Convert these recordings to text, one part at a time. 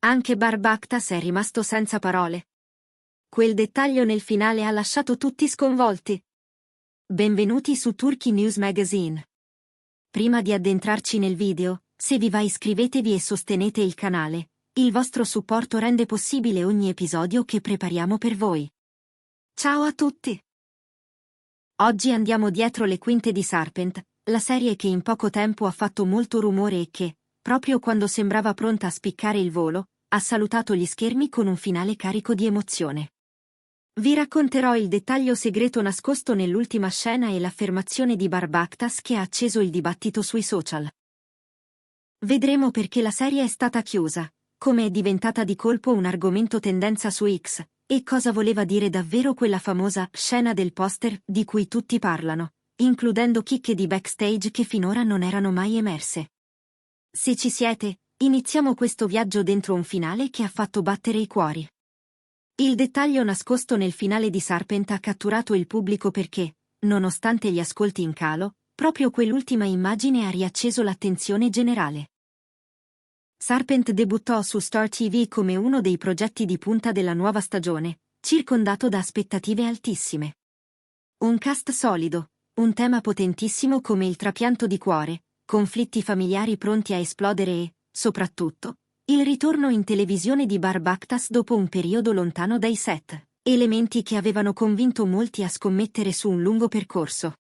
Anche Barbactas è rimasto senza parole. Quel dettaglio nel finale ha lasciato tutti sconvolti. Benvenuti su Turkey News Magazine. Prima di addentrarci nel video, se vi va iscrivetevi e sostenete il canale. Il vostro supporto rende possibile ogni episodio che prepariamo per voi. Ciao a tutti! Oggi andiamo dietro le quinte di Serpent, la serie che in poco tempo ha fatto molto rumore e che, proprio quando sembrava pronta a spiccare il volo, ha salutato gli schermi con un finale carico di emozione. Vi racconterò il dettaglio segreto nascosto nell'ultima scena e l'affermazione di Barbactas che ha acceso il dibattito sui social. Vedremo perché la serie è stata chiusa, come è diventata di colpo un argomento tendenza su X, e cosa voleva dire davvero quella famosa scena del poster di cui tutti parlano, includendo chicche di backstage che finora non erano mai emerse. Se ci siete, iniziamo questo viaggio dentro un finale che ha fatto battere i cuori. Il dettaglio nascosto nel finale di Serpent ha catturato il pubblico perché, nonostante gli ascolti in calo, proprio quell'ultima immagine ha riacceso l'attenzione generale. Serpent debuttò su Star TV come uno dei progetti di punta della nuova stagione, circondato da aspettative altissime. Un cast solido, un tema potentissimo come il trapianto di cuore, conflitti familiari pronti a esplodere e, soprattutto, il ritorno in televisione di Barbactas dopo un periodo lontano dai set, elementi che avevano convinto molti a scommettere su un lungo percorso.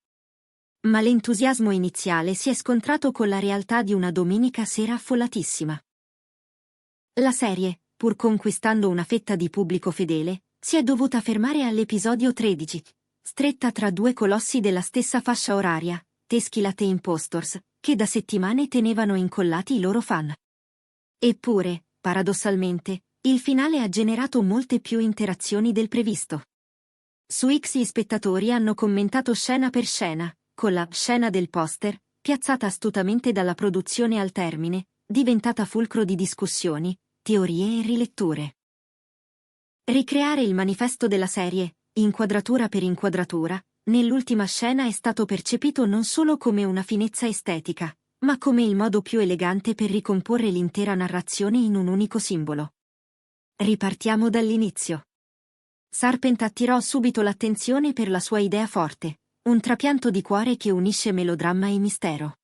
Ma l'entusiasmo iniziale si è scontrato con la realtà di una domenica sera affollatissima. La serie, pur conquistando una fetta di pubblico fedele, si è dovuta fermare all'episodio 13, stretta tra due colossi della stessa fascia oraria, Teskilate e Impostors, che da settimane tenevano incollati i loro fan. Eppure, paradossalmente, il finale ha generato molte più interazioni del previsto. Su X gli spettatori hanno commentato scena per scena, con la scena del poster, piazzata astutamente dalla produzione al termine, diventata fulcro di discussioni, teorie e riletture. Ricreare il manifesto della serie, inquadratura per inquadratura, nell'ultima scena è stato percepito non solo come una finezza estetica, ma come il modo più elegante per ricomporre l'intera narrazione in un unico simbolo. Ripartiamo dall'inizio. Serpent attirò subito l'attenzione per la sua idea forte, un trapianto di cuore che unisce melodramma e mistero.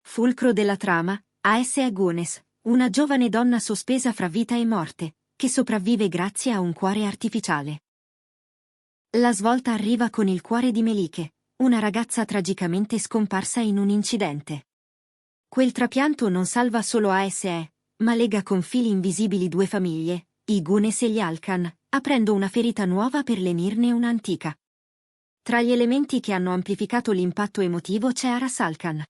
Fulcro della trama, Aese Gunes, una giovane donna sospesa fra vita e morte, che sopravvive grazie a un cuore artificiale. La svolta arriva con il cuore di Melike, una ragazza tragicamente scomparsa in un incidente. Quel trapianto non salva solo Aese, ma lega con fili invisibili due famiglie, i Gunes e gli Alkan, aprendo una ferita nuova per lenirne una antica. Tra gli elementi che hanno amplificato l'impatto emotivo c'è Aras Alkan.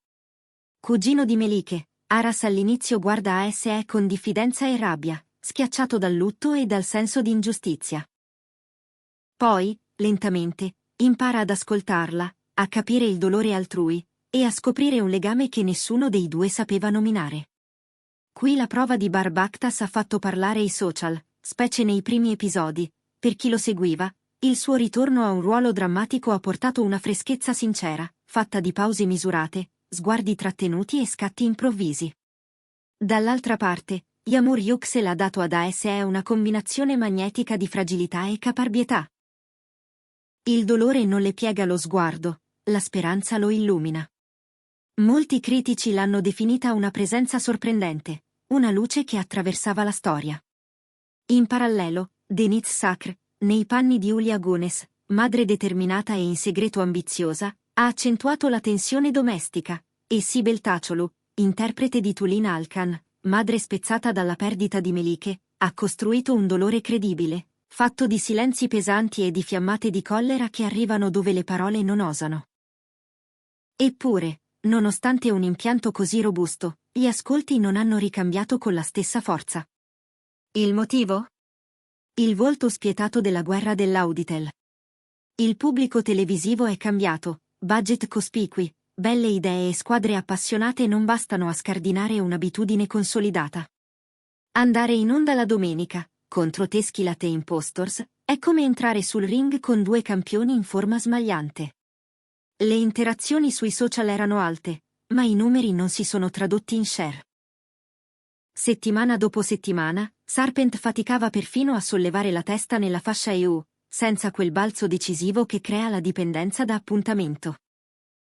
Cugino di Melike, Aras all'inizio guarda Aese con diffidenza e rabbia, schiacciato dal lutto e dal senso di ingiustizia. Poi, lentamente, impara ad ascoltarla, a capire il dolore altrui, e a scoprire un legame che nessuno dei due sapeva nominare. Qui la prova di Barbactas ha fatto parlare i social, specie nei primi episodi. Per chi lo seguiva, il suo ritorno a un ruolo drammatico ha portato una freschezza sincera, fatta di pause misurate, sguardi trattenuti e scatti improvvisi. Dall'altra parte, Yamur Yüksel ha dato ad Aese una combinazione magnetica di fragilità e caparbietà. Il dolore non le piega lo sguardo, la speranza lo illumina. Molti critici l'hanno definita una presenza sorprendente, una luce che attraversava la storia. In parallelo, Deniz Sakr, nei panni di Julia Gunes, madre determinata e in segreto ambiziosa, ha accentuato la tensione domestica, e Sibel Tacolu, interprete di Tulin Alkan, madre spezzata dalla perdita di Melike, ha costruito un dolore credibile, fatto di silenzi pesanti e di fiammate di collera che arrivano dove le parole non osano. Eppure, nonostante un impianto così robusto, gli ascolti non hanno ricambiato con la stessa forza. Il motivo? Il volto spietato della guerra dell'Auditel. Il pubblico televisivo è cambiato, budget cospicui, belle idee e squadre appassionate non bastano a scardinare un'abitudine consolidata. Andare in onda la domenica, contro Teskilate e Impostors, è come entrare sul ring con due campioni in forma smagliante. Le interazioni sui social erano alte, ma i numeri non si sono tradotti in share. Settimana dopo settimana, Serpent faticava perfino a sollevare la testa nella fascia EU, senza quel balzo decisivo che crea la dipendenza da appuntamento.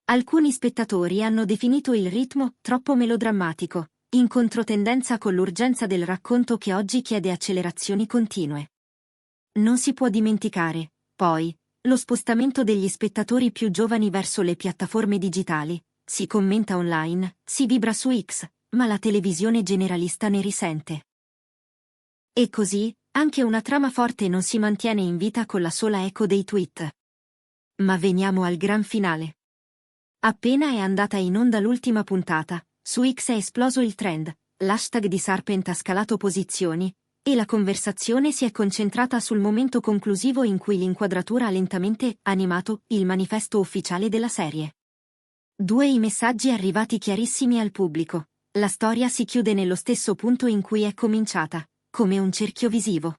Alcuni spettatori hanno definito il ritmo troppo melodrammatico, in controtendenza con l'urgenza del racconto che oggi chiede accelerazioni continue. Non si può dimenticare, poi, lo spostamento degli spettatori più giovani verso le piattaforme digitali. Si commenta online, si vibra su X, ma la televisione generalista ne risente. E così, anche una trama forte non si mantiene in vita con la sola eco dei tweet. Ma veniamo al gran finale. Appena è andata in onda l'ultima puntata, su X è esploso il trend, l'hashtag di Serpent ha scalato posizioni, e la conversazione si è concentrata sul momento conclusivo in cui l'inquadratura ha lentamente animato il manifesto ufficiale della serie. Due i messaggi arrivati chiarissimi al pubblico. La storia si chiude nello stesso punto in cui è cominciata, come un cerchio visivo.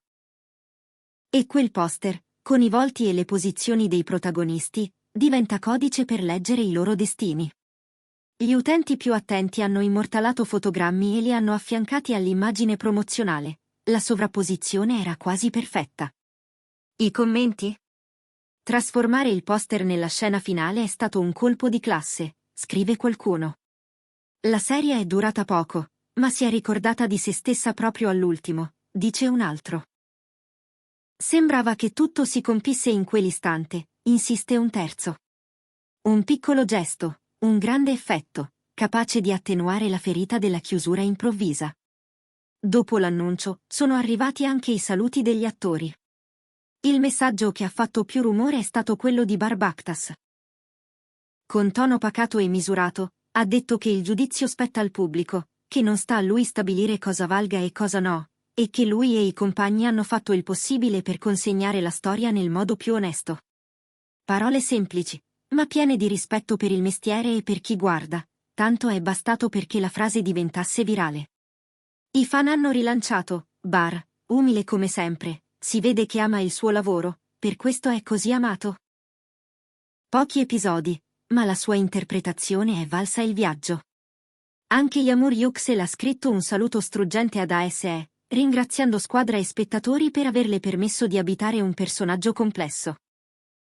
E quel poster, con i volti e le posizioni dei protagonisti, diventa codice per leggere i loro destini. Gli utenti più attenti hanno immortalato fotogrammi e li hanno affiancati all'immagine promozionale. La sovrapposizione era quasi perfetta. I commenti? Trasformare il poster nella scena finale è stato un colpo di classe, scrive qualcuno. La serie è durata poco, ma si è ricordata di se stessa proprio all'ultimo, dice un altro. Sembrava che tutto si compisse in quell'istante, insiste un terzo. Un piccolo gesto, un grande effetto, capace di attenuare la ferita della chiusura improvvisa. Dopo l'annuncio, sono arrivati anche i saluti degli attori. Il messaggio che ha fatto più rumore è stato quello di Barbactas. Con tono pacato e misurato, ha detto che il giudizio spetta al pubblico, che non sta a lui stabilire cosa valga e cosa no, e che lui e i compagni hanno fatto il possibile per consegnare la storia nel modo più onesto. Parole semplici, ma piene di rispetto per il mestiere e per chi guarda, tanto è bastato perché la frase diventasse virale. I fan hanno rilanciato, Bar, umile come sempre, si vede che ama il suo lavoro, per questo è così amato. Pochi episodi, ma la sua interpretazione è valsa il viaggio. Anche Yamur Yuxel ha scritto un saluto struggente ad ASE, ringraziando squadra e spettatori per averle permesso di abitare un personaggio complesso.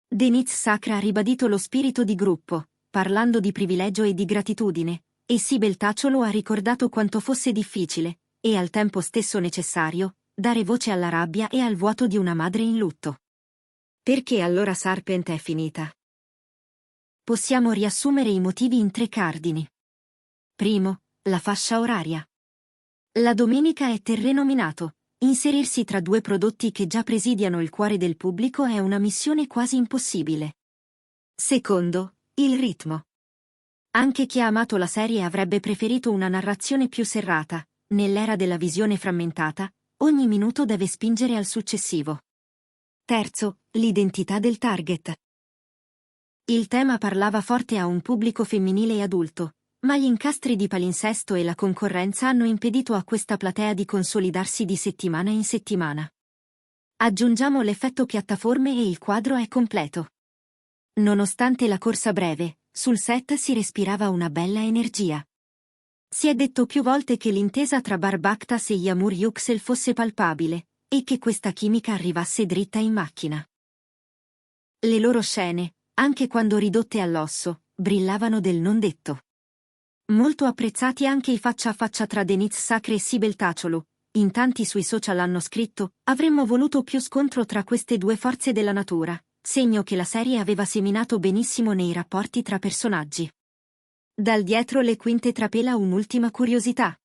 Deniz Sacra ha ribadito lo spirito di gruppo, parlando di privilegio e di gratitudine, e Sibel Tacciolo ha ricordato quanto fosse difficile, e al tempo stesso necessario, dare voce alla rabbia e al vuoto di una madre in lutto. Perché allora Serpent è finita? Possiamo riassumere i motivi in 3 cardini. Primo, la fascia oraria. La domenica è terreno minato. Inserirsi tra 2 prodotti che già presidiano il cuore del pubblico è una missione quasi impossibile. Secondo, il ritmo. Anche chi ha amato la serie avrebbe preferito una narrazione più serrata. Nell'era della visione frammentata, ogni minuto deve spingere al successivo. Terzo, l'identità del target. Il tema parlava forte a un pubblico femminile e adulto, ma gli incastri di palinsesto e la concorrenza hanno impedito a questa platea di consolidarsi di settimana in settimana. Aggiungiamo l'effetto piattaforme e il quadro è completo. Nonostante la corsa breve, sul set si respirava una bella energia. Si è detto più volte che l'intesa tra Barbactas e Yamur Yuxel fosse palpabile, e che questa chimica arrivasse dritta in macchina. Le loro scene, anche quando ridotte all'osso, brillavano del non detto. Molto apprezzati anche i faccia a faccia tra Deniz Sacre e Sibel Tacciolo. In tanti sui social hanno scritto: avremmo voluto più scontro tra queste 2 forze della natura, segno che la serie aveva seminato benissimo nei rapporti tra personaggi. Dal dietro le quinte trapela un'ultima curiosità.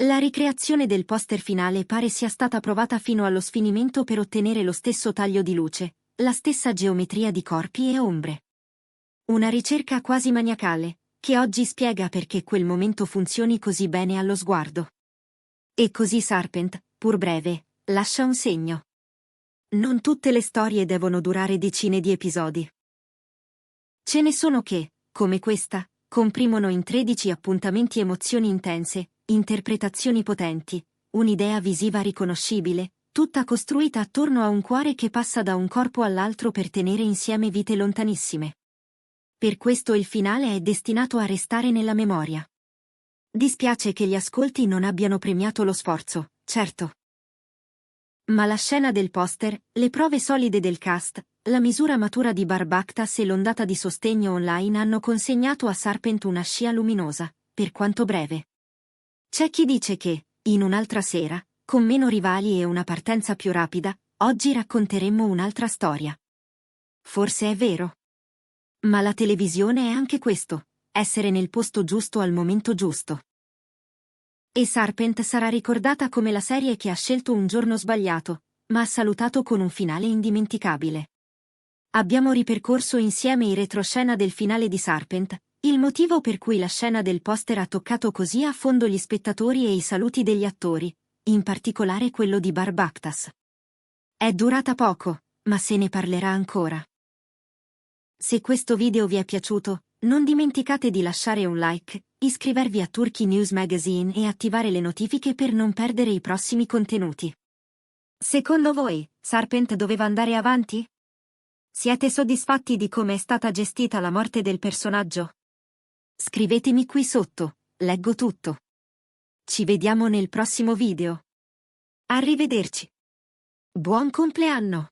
La ricreazione del poster finale pare sia stata provata fino allo sfinimento per ottenere lo stesso taglio di luce, la stessa geometria di corpi e ombre. Una ricerca quasi maniacale, che oggi spiega perché quel momento funzioni così bene allo sguardo. E così Serpent, pur breve, lascia un segno. Non tutte le storie devono durare decine di episodi. Ce ne sono che, come questa, comprimono in 13 appuntamenti emozioni intense, interpretazioni potenti, un'idea visiva riconoscibile, tutta costruita attorno a un cuore che passa da un corpo all'altro per tenere insieme vite lontanissime. Per questo il finale è destinato a restare nella memoria. Dispiace che gli ascolti non abbiano premiato lo sforzo, certo. Ma la scena del poster, le prove solide del cast, la misura matura di Barbactas e l'ondata di sostegno online hanno consegnato a Sarpent una scia luminosa, per quanto breve. C'è chi dice che, in un'altra sera, con meno rivali e una partenza più rapida, oggi racconteremmo un'altra storia. Forse è vero. Ma la televisione è anche questo, essere nel posto giusto al momento giusto. E Sarpent sarà ricordata come la serie che ha scelto un giorno sbagliato, ma ha salutato con un finale indimenticabile. Abbiamo ripercorso insieme i retroscena del finale di Sarpent, il motivo per cui la scena del poster ha toccato così a fondo gli spettatori e i saluti degli attori, in particolare quello di Barbactas. È durata poco, ma se ne parlerà ancora. Se questo video vi è piaciuto, non dimenticate di lasciare un like, iscrivervi a Turkey News Magazine e attivare le notifiche per non perdere i prossimi contenuti. Secondo voi, Sarpent doveva andare avanti? Siete soddisfatti di come è stata gestita la morte del personaggio? Scrivetemi qui sotto, leggo tutto. Ci vediamo nel prossimo video. Arrivederci. Buon compleanno!